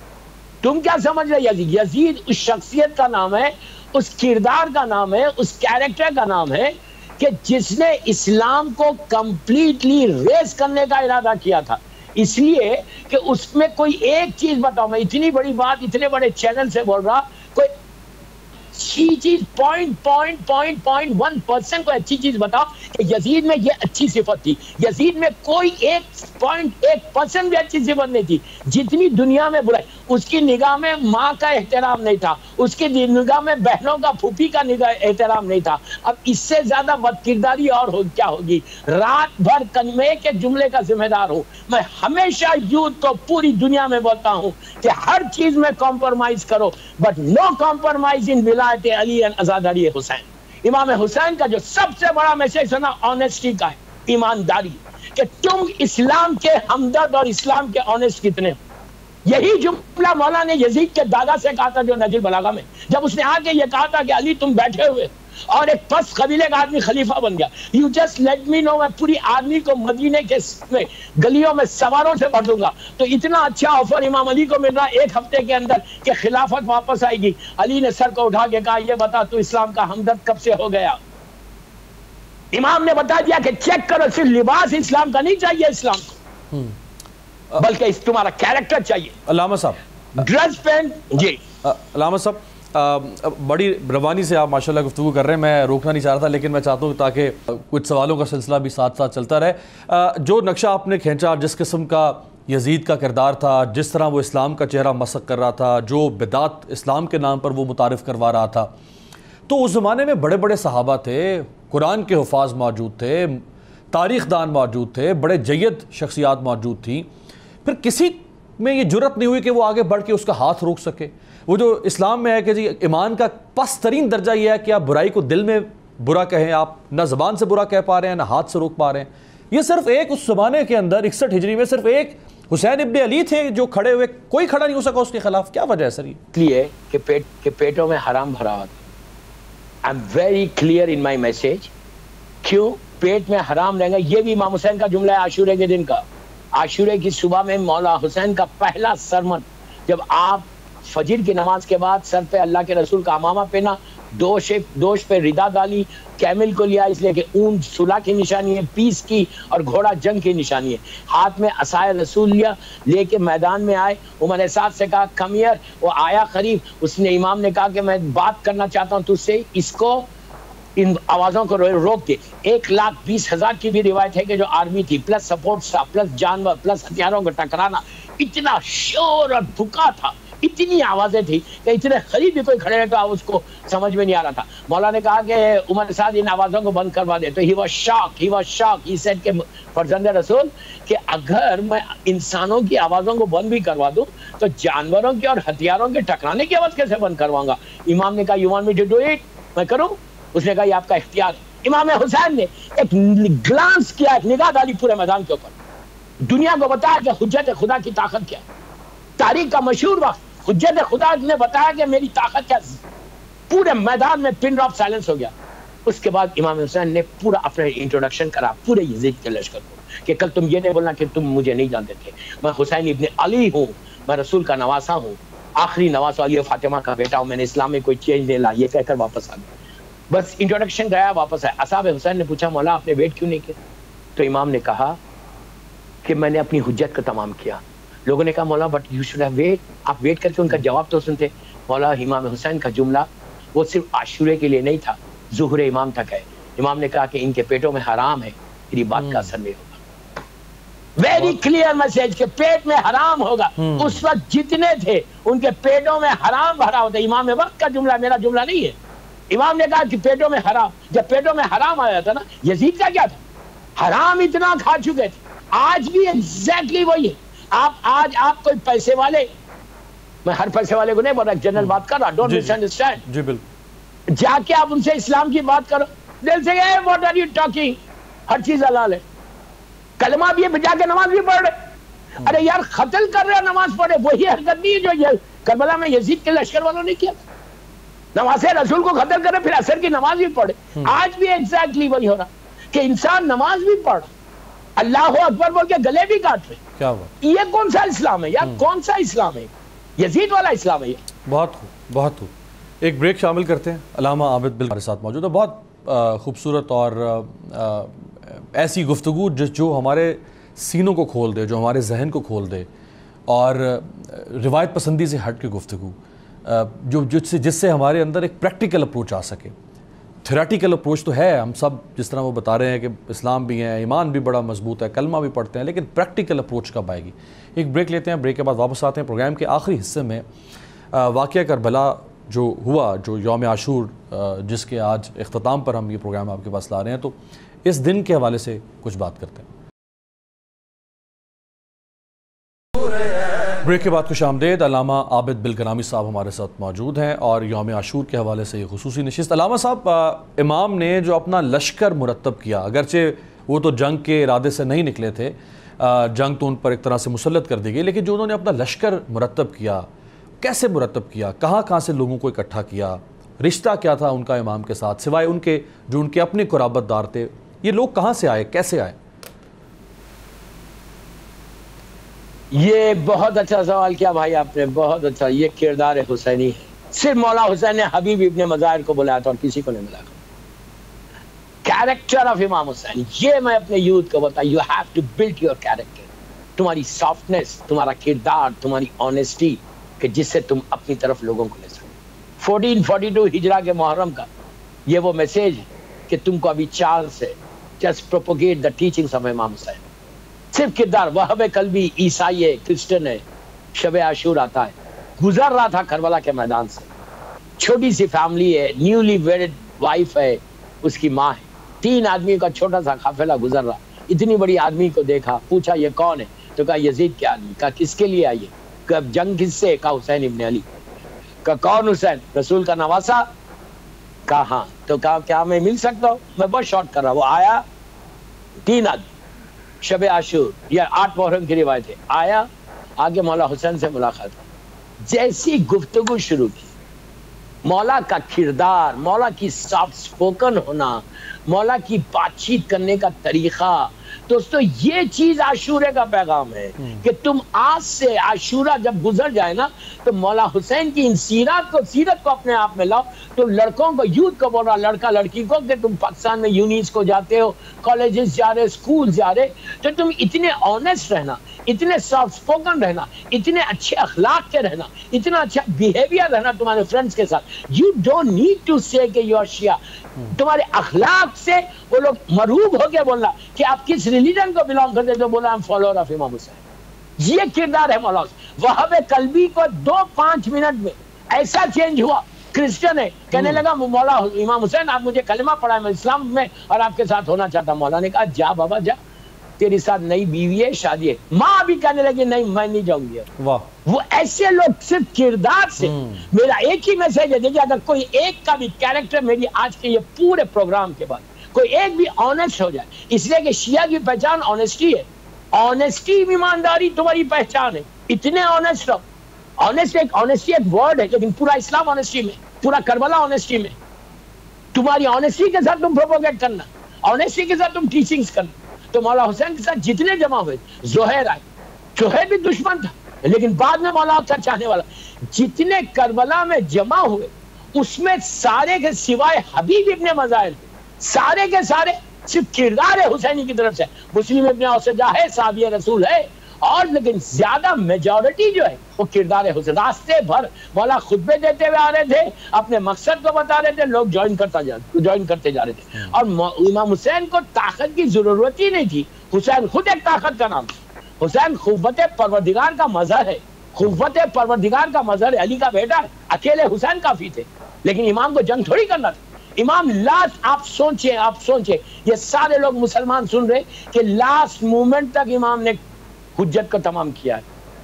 تم کیا سمجھ رہے یزید؟ یزید اس شخصیت کا نام ہے، اس کردار کا نام ہے، اس کیریکٹر کا نام ہے کہ جس نے اسلام کو کمپلیٹلی ریز کرنے کا ارادہ کیا تھا. اس لیے کہ اس میں کوئی ایک چیز بتاؤ، میں اتنی بڑی بات اتنے بڑے چینل سے بول رہا، کوئی اچھی چیز 0.1% کوئی اچھی چیز بتاؤ کہ یزید میں یہ اچھی صفت تھی. یزید میں کوئی 1% بھی اچھی صفت نہیں تھی. جتنی دنیا میں برائی، اس کی نگاہ میں ماں کا احترام نہیں تھا، اس کی نگاہ میں بہنوں کا، پھوپھی کا احترام نہیں تھا. اب اس سے زیادہ بد کرداری اور کیا ہوگی؟ رات بھر کلمے کے جملے کا ذمہ دار ہوں میں. ہمیشہ یوتھ کو پوری دنیا میں بولتا ہوں کہ ہر چیز میں کمپرومائز کرو، بٹ نو کمپرومائز ان ولایت علی علی حسین. امام حسین کا جو سب سے بڑا میسج ہے نا، آنیسٹی کا ہے، ایمانداری، کہ تم اسلام کے ہمدرد اور اسلام کے آنیسٹ کتنے ہو. یہی جملہ مولا نے یزید کے دادا سے کہا تھا جو نہج البلاغہ میں، جب اس نے آ کے یہ کہا تھا کہ علی تم بیٹھے ہوئے اور ایک پس قبیلے کا آدمی خلیفہ بن گیا، یو جسٹ لیٹ می نو، میں پوری آدمی کو مدینے کے گلیوں میں سواروں سے بھر دوں گا. تو اتنا اچھا آفر امام علی کو مل رہا ایک ہفتے کے اندر کہ خلافت واپس آئے گی. علی نے سر کو اٹھا کے کہا، یہ بتا تو اسلام کا ہمدرد کب سے ہو گیا؟ امام نے بتا دیا کہ چیک کرو، صرف لباس اسلام کا نہیں چاہیے اسلام کو، بلکہ تمہارا کیریکٹر چاہیے. علامہ صاحب ڈریس پہن. جی علامہ صاحب، بڑی روانی سے آپ ماشاءاللہ گفتگو کر رہے ہیں، میں روکنا نہیں چاہ رہا تھا، لیکن میں چاہتا ہوں تاکہ کچھ سوالوں کا سلسلہ بھی ساتھ ساتھ چلتا رہے. جو نقشہ آپ نے کھینچا، جس قسم کا یزید کا کردار تھا، جس طرح وہ اسلام کا چہرہ مسخ کر رہا تھا، جو بدعت اسلام کے نام پر وہ متعارف کروا رہا تھا، تو اس زمانے میں بڑے بڑے صحابہ تھے، قرآن کے حفاظ موجود تھے، تاریخ دان موجود تھے، بڑے جید شخصیات موجود تھیں. پھر کسی میں یہ جرت نہیں ہوئی کہ وہ آگے بڑھ کے اس کا ہاتھ روک سکے. وہ جو اسلام میں ہے کہ جی ایمان کا پس ترین درجہ یہ ہے کہ آپ برائی کو دل میں برا کہیں، آپ نہ زبان سے برا کہہ پا رہے ہیں نہ ہاتھ سے روک پا رہے ہیں. یہ صرف ایک اس زمانے کے اندر 61 ہجری میں صرف ایک حسین ابن علی تھے جو کھڑے ہوئے، کوئی کھڑا نہیں ہو سکا اس کے خلاف. کیا وجہ ہے سر؟ اس لیے کہ پیٹوں میں حرام بھرا ہوا تھا. I am very clear in my message. کیوں پیٹ میں حرام رہے گا؟ یہ بھی امام حسین کا جملہ ہے عاشورے کے دن کا. عاشورے کی صبح میں مولا حسین کا پہلا سرمن، جب آپ فجر کی نماز کے بعد سر پہ اللہ کے رسول کا امامہ پہنا دوش پہ ردا ڈالی، کیمل کو لیا اس لیے کہ اون صلح کی نشانی ہے، پیس کی، اور گھوڑا جنگ کی نشانی ہے. ہاتھ میں عصائے رسول لیا، لے کے میدان میں آئے. عمر سعد سے کہا کم ہیئر، وہ آیا قریب. اس نے امام نے کہا کہ میں بات کرنا چاہتا ہوں تجھ سے، اس کو ان آوازوں کو روک دے. 1,20,000 کی بھی روایت ہے کہ جو آرمی تھی پلس سپورٹ تھا پلس جانور پلس ہتھیاروں کو ٹکرانا، اتنا شور اور بھکا تھا، اتنی آوازیں تھی کہ اتنے قریب بھی کوئی کھڑے رہے تو اس کو سمجھ میں نہیں آ رہا تھا. مولا نے کہا کہ عمر سعد ان آوازوں کو بند کروا دے. تو he was shock he said کہ فرزند رسول کہ اگر میں انسانوں کی آوازوں کو بند بھی کروا دوں تو جانوروں کی اور ہتھیاروں کے ٹکرانے کی آواز کیسے بند کرواؤں گا؟ امام نے کہا you want me to do it, میں کروں؟ اس نے کہا یہ آپ کا اختیار ہے. امام حسین نے ایک گلانس کیا، ایک نگاہ ڈالی پورے میدان کے اوپر، دنیا کو بتایا کہ حجت خدا کی طاقت کیا ہے. تاریخ کا مشہور وقت حجت خدا نے بتایا کہ میری طاقت کیا، پورے میدان میں پن ڈراپ سائلنس ہو گیا. اس کے بعد امام حسین نے پورا اپنا انٹروڈکشن کرا پورے یزید کے لشکر کو کہ کل تم یہ نہیں بولنا کہ تم مجھے نہیں جانتے تھے، میں حسین ابن علی ہوں، میں رسول کا نواسا ہوں، آخری نواسا علی و فاطمہ کا بیٹا ہوں، میں نے اسلام میں کوئی چینج نہیں لا. یہ کہہ کر واپس آ گیا. بس انٹروڈکشن گیا، واپس آیا. اصحاب حسین نے پوچھا مولا آپ نے ویٹ کیوں نہیں کیا؟ تو امام نے کہا کہ میں نے اپنی حجت کو تمام کیا. لوگوں نے کہا مولا but you should have wait, آپ ویٹ کر کے ان کا جواب تو سنتے. مولا امام حسین کا جملہ وہ صرف عاشورے کے لیے نہیں تھا، ظہور امام تک ہے. امام نے کہا کہ ان کے پیٹوں میں حرام ہے، میری بات کا اثر نہیں ہوگا. ویری کلیئر میسج کہ پیٹ میں حرام ہوگا. اس وقت جتنے تھے ان کے پیٹوں میں حرام بھرا ہوتا. امام وقت کا جملہ میرا جملہ نہیں ہے. امام نے کہا کہ پیٹوں میں حرام، جب پیٹوں میں حرام آیا تھا نا، یزید کا کیا تھا؟ حرام اتنا کھا چکے تھے. آج بھی ایگزیکٹلی وہی ہے. آپ کوئی پیسے والے، میں ہر پیسے والے کو نہیں بول رہا، جنرل بات کر رہا، ڈونٹ مس انڈرسٹینڈ. جی بالکل. جا کے آپ ان سے اسلام کی بات کرو، دل سے واٹ آر یو ٹاکنگ، ہر چیز حلال ہے. کلمہ بھی ہے، جا کے نماز بھی پڑھ رہے. ارے یار قتل کر رہے نماز پڑھے، وہی حرکت نہیں ہے جو کربلا میں یزید کے لشکر والوں نے کیا. نماز رسول کو قتل کرے پھر عصر کی نماز بھی پڑھے. آج بھی ایگزیکٹلی وہی ہو رہا کہ انسان نماز بھی پڑھ، اللہ اکبر بول کے گلے بھی کاٹ رہے. کیا ہوا؟ یہ کون سا اسلام ہے یار؟ کون سا اسلام ہے؟ یزید والا اسلام ہے یہ. بہت خوب. ایک بریک شامل کرتے ہیں. علامہ عابد بل ہمارے ساتھ موجود ہے. بہت خوبصورت اور ایسی گفتگو جو ہمارے سینوں کو کھول دے، جو ہمارے ذہن کو کھول دے، اور روایت پسندی سے ہٹ کے گفتگو جس سے ہمارے اندر ایک پریکٹیکل اپروچ آ سکے. تھیوریٹیکل اپروچ تو ہے، ہم سب جس طرح وہ بتا رہے ہیں کہ اسلام بھی ہے، ایمان بھی بڑا مضبوط ہے، کلمہ بھی پڑھتے ہیں، لیکن پریکٹیکل اپروچ کب آئے گی؟ ایک بریک لیتے ہیں. بریک کے بعد واپس آتے ہیں. پروگرام کے آخری حصے میں واقعہ کربلا جو ہوا، جو یوم عاشور جس کے آج اختتام پر ہم یہ پروگرام آپ کے پاس لا رہے ہیں، تو اس دن کے حوالے سے کچھ بات کرتے ہیں. بریک کے بعد خوش آمدید. علامہ عابد بالگرامی صاحب ہمارے ساتھ موجود ہیں اور یوم عاشور کے حوالے سے یہ خصوصی نشست. علامہ صاحب، امام نے جو اپنا لشکر مرتب کیا، اگرچہ وہ تو جنگ کے ارادے سے نہیں نکلے تھے، جنگ تو ان پر ایک طرح سے مسلط کر دی گئی، لیکن جو انہوں نے اپنا لشکر مرتب کیا، کیسے مرتب کیا؟ کہاں سے لوگوں کو اکٹھا کیا؟ رشتہ کیا تھا ان کا امام کے ساتھ، سوائے ان کے جو ان کے اپنے قرابت دار تھے؟ یہ لوگ کہاں سے آئے، کیسے آئے؟ یہ بہت اچھا سوال کیا بھائی آپ نے، بہت اچھا. یہ کردار حسینی ہے. صرف مولا حسین نے حبیب ابن مظاہر کو بلایا تھا اور کسی کو نہیں بلایا. کیریکٹر آف امام حسین، یہ میں اپنے یوتھ کو بتا، you have to build your character. تمہاری سافٹنس، تمہارا کردار، تمہاری آنیسٹی، کہ جس سے تم اپنی طرف لوگوں کو لے سکو. 1442 ہجرہ کے محرم کا یہ وہ میسیج ہے کہ تم کو ابھی چانس ہے. Just propagate the teachings of امام حسین. صرف کردار. وہب قلبی عیسائی ہے، کرسچن ہے، شب عاشور آتا ہے، گزر رہا تھا کربلا کے میدان سے. چھوٹی سی فیملی ہے، نیولی ویڈڈ وائف ہے، اس کی ماں ہے، 3 آدمیوں کا چھوٹا سا قافلہ گزر رہا. اتنی بڑی آدمی کو دیکھا، پوچھا یہ کون ہے؟ تو کہا یزید کے آدمی. کہا کس کے لیے آئیے؟ کہ جنگ کس سے؟ کہا حسین ابن علی. کہا کون حسین؟ رسول کا نواسا. کہا ہاں. تو کہا کیا میں مل سکتا ہوں؟ میں بہت شارٹ کر رہا. وہ آیا، 3 آدمی، شب عاشور یا 8 محرم کی روایت ہے. آیا، آگے مولا حسین سے ملاقات. جیسی گفتگو شروع کی، مولا کا کردار، مولا کی سافٹ سپوکن ہونا، مولا کی بات چیت کرنے کا طریقہ، دوستو یہ چیز عاشورے کا پیغام ہے کہ تم آج سے عاشورہ جب گزر جائے نا تو مولا حسین کی ان سیرت کو اپنے آپ میں لاؤ. تم لڑکوں کو، یوتھ کو بول رہا، لڑکا لڑکی کو، کہ تم پاکستان میں یونیز کو جاتے ہو، کالجز جا رہے، اسکول جا رہے، تو تم اتنے آنیسٹ رہنا، اتنے سافٹ اسپوکن رہنا، اتنے اچھے اخلاق کے رہنا، اتنا اچھا بیہیویئر رہنا تمہارے فرینڈس کے ساتھ. یو ڈونٹ نیڈ ٹو سے کہ یو آر شیعہ. تمہارے اخلاق سے وہ لوگ مرعوب ہو کے بولنا کہ آپ کس ریلیجن کو بلانگ کرتے تو بولا ہم فالوور آف امام حسین. یہ کردار ہے مولا حسین. وہاب قلبی کو 2-5 منٹ میں ایسا چینج ہوا، کرسچن ہے، کہنے لگا مولا امام حسین آپ مجھے کلمہ پڑھائے، میں اسلام میں اور آپ کے ساتھ ہونا چاہتا ہوں. مولا نے کہا جا بابا جا، تیرے ساتھ نئی بیوی ہے، شادی ہے. ماں بھی کہنے لگی نہیں میں نہیں جاؤں گی. وہ ایسے لوگ صرف کردار سے. میرا ایک ہی میسج ہے، دیکھیے اگر کوئی ایک کا بھی کیریکٹر میری آج کے یہ پورے پروگرام کے بعد کوئی ایک بھی آنیسٹ ہو جائے، اس لیے کہ شیعہ کی پہچان آنیسٹی ہے. آنیسٹی ایمانداری تمہاری پہچان ہے. اتنے آنیسٹ رہو. آنیسٹی ایک ورڈ ہے لیکن پورا اسلام آنیسٹی میں، پورا کربلا آنیسٹی میں. تمہاری آنیسٹی کے ساتھ تم پروپوگیٹ کرنا، آنیسٹی کے ساتھ تم ٹیچنگز کرنا. تو مولا حسین کے ساتھ جتنے جمع ہوئے، زہیر آئے، زہیر بھی دشمن تھا لیکن بعد میں مولا کا چاہنے والا. جتنے کربلا میں جمع ہوئے اس میں سارے کے سوائے حبیب ابن مظاہر سارے کے سارے صرف کردار حسینی کی طرف سے. مسلم ابن اوسجہ ہے، صحابی رسول ہے، اور لیکن زیادہ میجورٹی جو ہے وہ کردار حسین. راستے بھر مولا خطبے دیتے ہوئے آ رہے تھے، اپنے مقصد کو بتا رہے تھے، لوگ جوائن کرتے جا رہے تھے. اور امام حسین کو طاقت کی ضرورت ہی نہیں تھی. حسین خود ایک طاقت کا نام تھا. حسین قوت پروردگار کا مظہر ہے، قوت پروردگار کا مظہر ہے. علی کا بیٹا ہے، اکیلے حسین کافی تھے، لیکن امام کو جنگ تھوڑی کرنا تھا. امام لاسٹ آپ سوچیں یہ سارے لوگ مسلمان سن رہے کہ لاسٹ مومنٹ تک امام نے حجت کو تمام کیا ہے.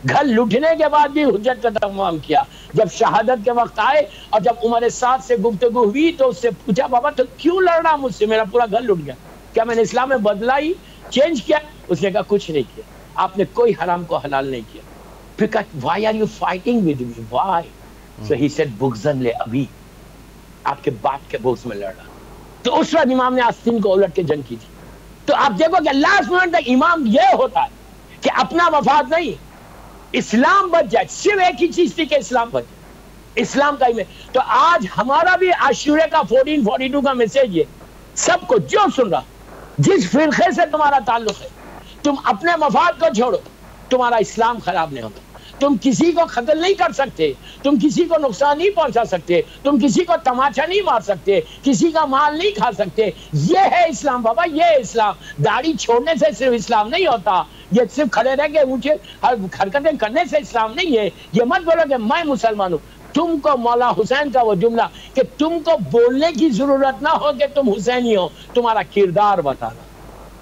گھر لٹنے کے بعد بھی حجت کو تمام کیا. جب شہادت کے وقت آئے اور جب عمر سعد سے گفتگو ہوئی تو اس سے پوچھا بابا تو کیوں لڑ رہا مجھ سے، میرا پورا گھر لٹ گیا، کیا میں نے اسلام میں بدلا ہی چینج کیا؟ اس نے کہا کچھ نہیں کیا، آپ نے کوئی حرام کو حلال نہیں کیا. پھر کہا why are you fighting with me? Why? So he said بغضاً لأبی، آپ کے باپ کے بغض میں لڑ رہا. تو اس وقت امام نے آستین کو الٹ کے جنگ کی تھی. تو آپ دیکھو کہ لاسٹ مومنٹ تک امام یہ ہوتا ہے کہ اپنا مفاد نہیں، اسلام بچ جائے. صرف ایک ہی چیز تھی کہ اسلام بچ جائے، اسلام کا ہی میں. تو آج ہمارا بھی عاشورے کا 1442 کا میسج ہے سب کو جو سن رہا، جس فرقے سے تمہارا تعلق ہے، تم اپنے مفاد کو چھوڑو، تمہارا اسلام خراب نہیں ہوتا. تم کسی کو قتل نہیں کر سکتے، تم کسی کو نقصان نہیں پہنچا سکتے، تم کسی کو تماچا نہیں مار سکتے، کسی کا مال نہیں کھا سکتے. یہ ہے اسلام بابا، یہ اسلام. داڑھی چھوڑنے سے صرف اسلام نہیں ہوتا، یہ صرف کھڑے رہ کے اونچے حرکتیں کرنے سے اسلام نہیں ہے. یہ مت بولو کہ میں مسلمان ہوں. تم کو مولا حسین کا وہ جملہ کہ تم کو بولنے کی ضرورت نہ ہو کہ تم حسینی ہو، تمہارا کردار بتانا.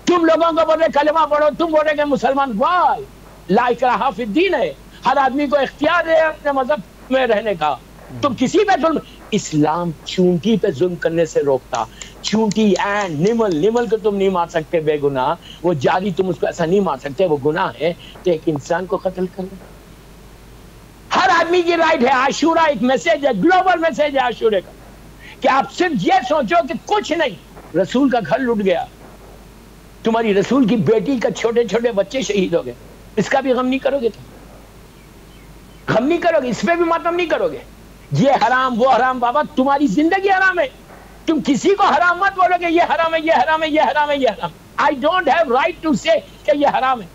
تم لوگوں کو بول رہے کلمہ پڑھو، تم بول رہے کہ مسلمان. وائی لا اکراہ فی الدین ہے، ہر آدمی کو اختیار ہے اپنے مذہب میں رہنے کا. تم کسی پہ ظلم، اسلام چونٹی پہ ظلم کرنے سے روکتا. چونٹی اینڈ نمل کو تم نہیں مار سکتے بے گناہ، وہ جاری تم اس کو ایسا نہیں مار سکتے، وہ گناہ ہے. تو ایک انسان کو قتل کرنا ہر آدمی کی رائٹ ہے. عاشورہ ایک میسج ہے، گلوبل میسج ہے عاشورے کا، کہ آپ صرف یہ سوچو کہ کچھ نہیں، رسول کا گھر لٹ گیا، تمہاری رسول کی بیٹی کا چھوٹے چھوٹے بچے شہید ہو گئے، اس کا بھی غم نہیں کرو گے؟ تم غم نہیں کرو گے؟ اس پہ بھی ماتم نہیں کرو گے؟ یہ حرام وہ حرام. بابا تمہاری زندگی حرام ہے. تم کسی کو حرام مت بولو کہ یہ حرام ہے، یہ حرام ہے، یہ حرام ہے، یہ حرام. I don't have right to say کہ یہ حرام ہے.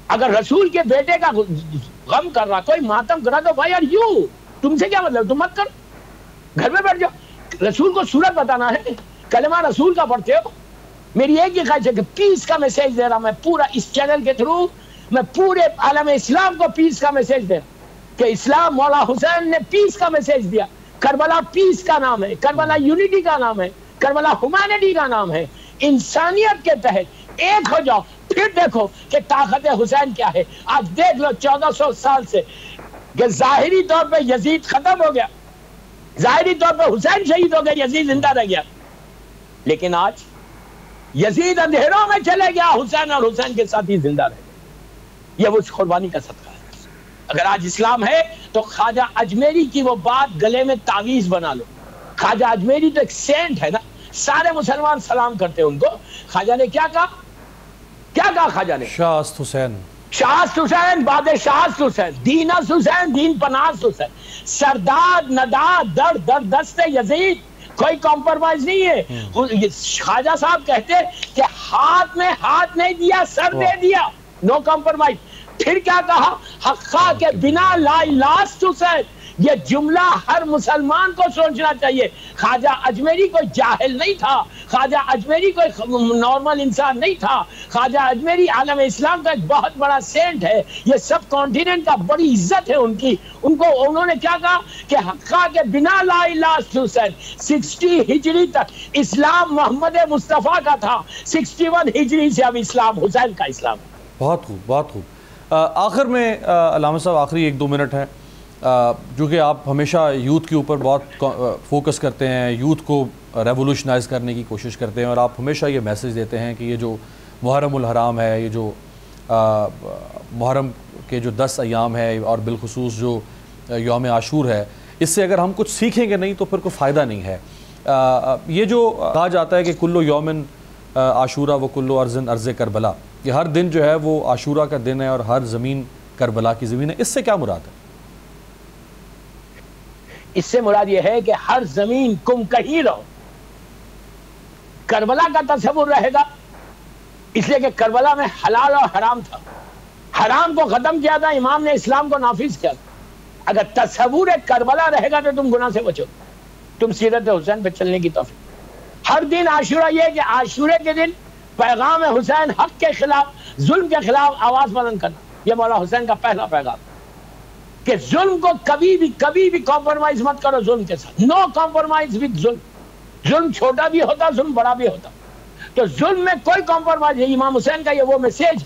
اگر رسول کے بیٹے کا غم کر رہا، کوئی ماتم کرا تو why are you؟ تم سے کیا مطلب؟ تم مت کرو، گھر میں بیٹھ جاؤ. رسول کو صورت بتانا ہے، کلمہ رسول کا پڑھتے ہو. میری ایک ہی خواہش ہے کہ پیس کا میسج دے رہا میں پورا اس چینل کے تھرو، میں پورے عالم اسلام کو پیس کا میسج دے رہا کہ اسلام مولا حسین نے پیس کا میسج دیا. کربلا پیس کا نام ہے، کربلا یونٹی کا نام ہے، کربلا ہیومینٹی کا نام ہے. انسانیت کے تحت ایک ہو جاؤ، پھر دیکھو کہ طاقت حسین کیا ہے. آج دیکھ لو 1400 سال سے کہ ظاہری طور پہ یزید ختم ہو گیا، ظاہری طور پہ حسین شہید ہو گیا، یزید زندہ رہ گیا. لیکن آج یزید اندھیروں میں چلے گیا، حسین اور حسین کے ساتھ ہی زندہ رہ گیا. یہ وہ قربانی کا صدقہ ہے. اگر آج اسلام ہے تو خواجہ اجمیری کی وہ بات گلے میں تعویذ بنا لو. خواجہ اجمیری تو ایک سینٹ ہے نا، سارے مسلمان سلام کرتے ہیں ان کو. خواجہ نے کیا کہا کیا کہا خواجہ نے؟ شاست حسین، شاست حسین، بعد شاست حسین، دینس حسین، دین پناس حسین، سردار نداد در در دست یزید، کوئی کمپرمائز نہیں ہے۔ خواجہ صاحب کہتے کہ ہاتھ میں ہاتھ نہیں دیا، سر دے دیا، نو کمپرمائز۔ پھر کیا کہا؟ حقا کے بنا لا لاست حسین۔ یہ جملہ ہر مسلمان کو سوچنا چاہیے۔ خواجہ اجمیری کوئی جاہل نہیں تھا، خواجہ اجمیری کوئی نارمل انسان نہیں تھا، خواجہ اجمیری عالم اسلام کا ایک بہت بڑا سینٹ ہے، یہ سب کانٹیننٹ کا بڑی عزت ہے ان کی۔ انہوں نے کیا کہا کہ حقا کے بنا لا الہ حسین۔ 60 ہجری تک اسلام محمد مصطفیٰ کا تھا، 61 ہجری سے اب اسلام حسین کا اسلام ہے۔ بہت خوب، بہت خوب۔ آخر میں علامہ صاحب آخری 1-2 منٹ ہے، جو کہ آپ ہمیشہ یوتھ کے اوپر بہت فوکس کرتے ہیں، یوتھ کو ریولوشنائز کرنے کی کوشش کرتے ہیں، اور آپ ہمیشہ یہ میسیج دیتے ہیں کہ یہ جو محرم الحرام ہے، یہ جو محرم کے جو 10 ایام ہے، اور بالخصوص جو یوم عاشور ہے، اس سے اگر ہم کچھ سیکھیں گے نہیں تو پھر کوئی فائدہ نہیں ہے۔ یہ جو کہا جاتا ہے کہ کلو یومن عاشورہ و کلو ارضن ارض کربلا، کہ ہر دن جو ہے وہ عاشورہ کا دن ہے اور ہر زمین کربلا کی زمین ہے، اس سے کیا مراد ہے؟ اس سے مراد یہ ہے کہ ہر زمین تم کہیں رہو، کربلا کا تصور رہے گا، اس لیے کہ کربلا میں حلال اور حرام تھا، حرام کو ختم کیا تھا امام نے، اسلام کو نافذ کیا تھا۔ اگر تصور کربلا رہے گا تو تم گناہ سے بچو، تم سیرت حسین پہ چلنے کی توفیق۔ ہر دن عاشورہ، یہ کہ عاشورے کے دن پیغام حسین، حق کے خلاف، ظلم کے خلاف آواز بلند کرنا، یہ مولا حسین کا پہلا پیغام کہ ظلم کو کبھی بھی کمپرمائز مت کرو ظلم کے ساتھ، نو کمپرمائز وتھ ظلم۔ ظلم چھوٹا بھی ہوتا، ظلم بڑا بھی ہوتا، تو ظلم میں کوئی کمپرمائز نہیں۔ امام حسین کا یہ وہ میسیج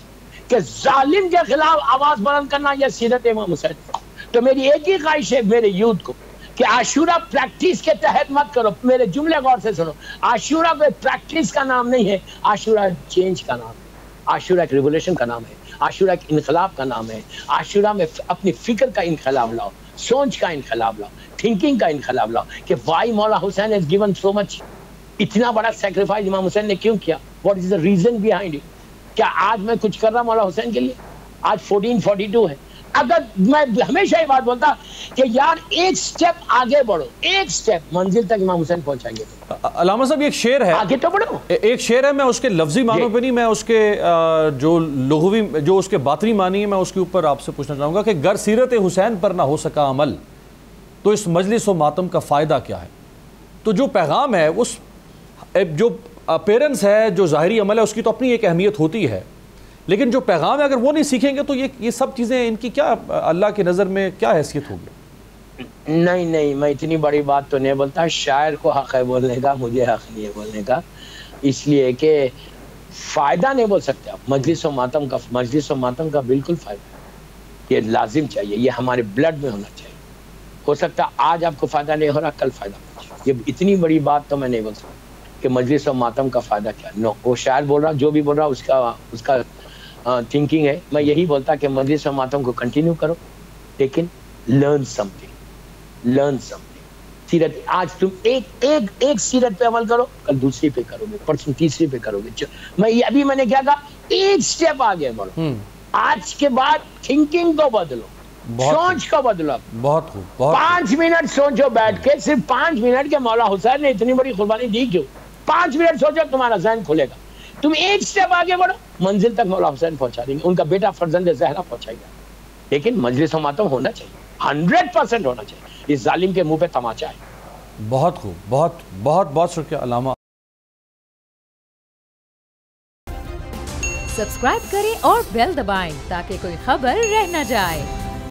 کہ ظالم کے خلاف آواز بلند کرنا، یہ سیرت امام حسین۔ تو میری ایک ہی خواہش ہے میرے یوتھ کو کہ عاشورہ پریکٹس کے تحت مت کرو، میرے جملے غور سے سنو۔ عاشورہ کوئی پریکٹس کا نام نہیں ہے، عاشورہ چینج کا نام ہے، عاشورہ ایک ریولیوشن کا نام ہے، عاشورہ ایک انقلاب کا نام ہے۔ عاشورہ میں اپنی فکر کا انقلاب لاؤ، سوچ کا انقلاب لاؤ، تھنکنگ کا انقلاب لاؤ کہ وائی مولا حسین has given so much، اتنا بڑا سیکریفائز امام حسین نے کیوں کیا، what is the reason behind it۔ کیا آج میں کچھ کر رہا مولا حسین کے لیے؟ آج 1442 ہے۔ اگر میں ہمیشہ یہ بات بولتا کہ یار ایک سٹیپ آگے بڑھو، ایک سٹیپ منزل تک امام حسین پہنچائیں گے۔ علامہ صاحب ایک شعر ہے، آگے تو بڑھو، ایک شعر ہے، میں اس کے لفظی معنوں پہ نہیں، میں اس کے جو لغوی، جو اس کے باطنی معنی ہے، میں اس کے اوپر آپ سے پوچھنا چاہوں گا کہ گر سیرت حسین پر نہ ہو سکا عمل تو اس مجلس و ماتم کا فائدہ کیا ہے؟ تو جو پیغام ہے، اس جو اپیرنس ہے، جو ظاہری عمل ہے، اس کی تو اپنی ایک اہمیت ہوتی ہے، لیکن جو پیغام ہے اگر وہ نہیں سیکھیں گے تو یہ سب چیزیں ان کی کیا اللہ کی نظر میں کیا حیثیت ہوگی؟ نہیں، میں اتنی بڑی بات تو نہیں بولتا، شاعر کو حق ہے بولنے کا، مجھے حق نہیں ہے بولنے کا، اس لیے کہ فائدہ نہیں بول سکتے آپ۔ مجلس و ماتم کا بالکل فائدہ ہے، یہ لازم چاہیے، یہ ہمارے بلڈ میں ہونا چاہیے۔ ہو سکتا آج آپ کو فائدہ نہیں ہو رہا، کل فائدہ ہونا چاہیے۔ یہ اتنی بڑی بات تو میں نہیں بول سکتا کہ مجلس و ماتم کا فائدہ کیا، نو، وہ شاعر بول رہا، جو بھی بول رہا اس کا تھنکنگ ہے۔ میں یہی بولتا کہ مجلس و ماتم کو کنٹینیو کرو، لیکن لرن سمتھنگ، سیرت۔ آج تم ایک سیرت پہ عمل کرو، کل دوسری پہ کرو گے، پرسوں تیسری پہ کرو گے۔ میں نے کیا کہا، ایک سٹیپ آگے بڑھو، آج کے بعد تھنکنگ کو بدلو، سوچ کو بدلو۔ بہت خوب، 5 منٹ سوچو بیٹھ کے، صرف 5 منٹ کے مولا حسین نے اتنی بڑی قربانی دی کیوں؟ 5 منٹ سوچو، تمہارا ذہن کھلے گا، تم ایک سٹیپ آگے بڑھو، منزل تک مولا حسین پہنچا دیں گے، ان کا بیٹا فرزند زہرا پہنچائے گا۔ لیکن مجلس و ماتم ہونا چاہیے، 100% ہونا چاہیے، اس ظالم کے منہ پہ تماچا ہے۔ بہت خوب، بہت شکریہ علامہ۔ سبسکرائب کریں اور بیل دبائیں تاکہ کوئی خبر رہ نہ جائے۔